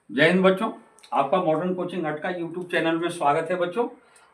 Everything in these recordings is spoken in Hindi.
जय हिंद बच्चों। आपका मॉडर्न कोचिंग हट का यूट्यूब चैनल में स्वागत है बच्चों।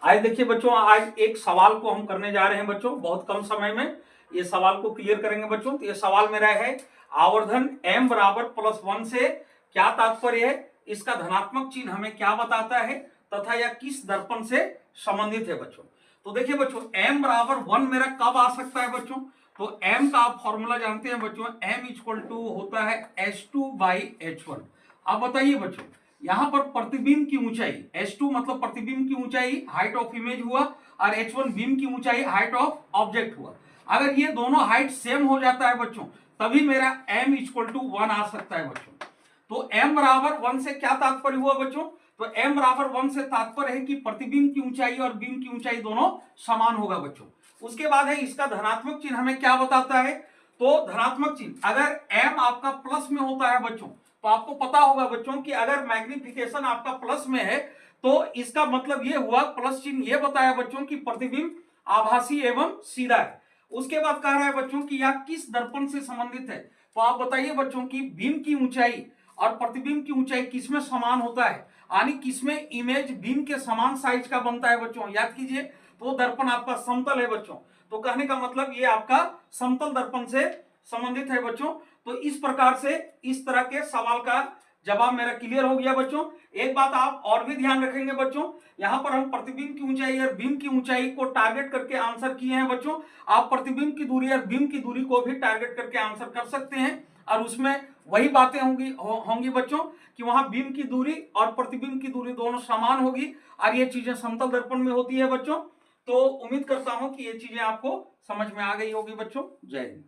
आज देखिए बच्चों, आज एक सवाल को हम करने जा रहे हैं बच्चों। बहुत कम समय में ये सवाल को क्लियर करेंगे बच्चों। तो ये सवाल मेरा है, आवर्धन m बराबर +1 से क्या तात्पर्य है, इसका धनात्मक चिन्ह हमें क्या बताता है तथा यह किस दर्पण से संबंधित है बच्चों। तो देखिए बच्चों, m बराबर 1 मेरा कब आ सकता है बच्चों। तो m का आप फॉर्मूला जानते हैं बच्चों, m इक्वल टू होता है h2/h1। अब बताइए बच्चों, यहां पर प्रतिबिंब की ऊंचाई h2 मतलब प्रतिबिंब की ऊंचाई, हाइट ऑफ इमेज हुआ, और h1 बीम की ऊंचाई, हाइट ऑफ ऑब्जेक्ट हुआ। अगर ये दोनों हाइट सेम हो जाता है बच्चों, तभी मेरा m इक्वल टू 1 आ सकता है बच्चों। तो m बराबर 1 से क्या तात्पर्य हुआ बच्चों। तो m बराबर 1 से तात्पर्य है कि प्रतिबिंब की ऊंचाई और बीम की ऊंचाई दोनों समान होगा बच्चों। उसके बाद है, इसका धनात्मक चिन्ह हमें क्या बताता है। तो धनात्मक चिन्ह अगर m आपका प्लस में होता है बच्चों, तो आपको पता होगा बच्चों कि अगर मैग्निफिकेशन आपका प्लस में है तो इसका मतलब ये हुआ, प्लस चिन्ह ये बताया बच्चों कि प्रतिबिंब आभासी एवं सीधा है। उसके बाद कह रहा है बच्चों कि यह किस दर्पण से संबंधित है। तो आप बताइए बच्चों कि बीम की ऊंचाई और प्रतिबिंब की ऊंचाई किसमें समान होता है, यानी किसमें इमेज बीम के समान साइज का बनता है बच्चों। याद कीजिए, तो दर्पण आपका समतल है बच्चों। तो कहने का मतलब ये आपका समतल दर्पण से संबंधित है बच्चों। तो इस प्रकार से इस तरह के सवाल का जवाब मेरा क्लियर हो गया बच्चों। एक बात आप और भी ध्यान रखेंगे बच्चों, यहां पर हम प्रतिबिंब की ऊंचाई और बीम की ऊंचाई को टारगेट करके आंसर किए हैं बच्चों। आप प्रतिबिंब की दूरी और बीम की दूरी को भी टारगेट करके आंसर कर सकते हैं, और उसमें वही बातें होंगी बच्चों कि वहां बीम की दूरी और प्रतिबिंब की दूरी दोनों समान होगी, और ये चीजें समतल दर्पण में होती है बच्चों। तो उम्मीद करता हूं कि ये चीजें आपको समझ में आ गई होगी बच्चों। जय हिंद।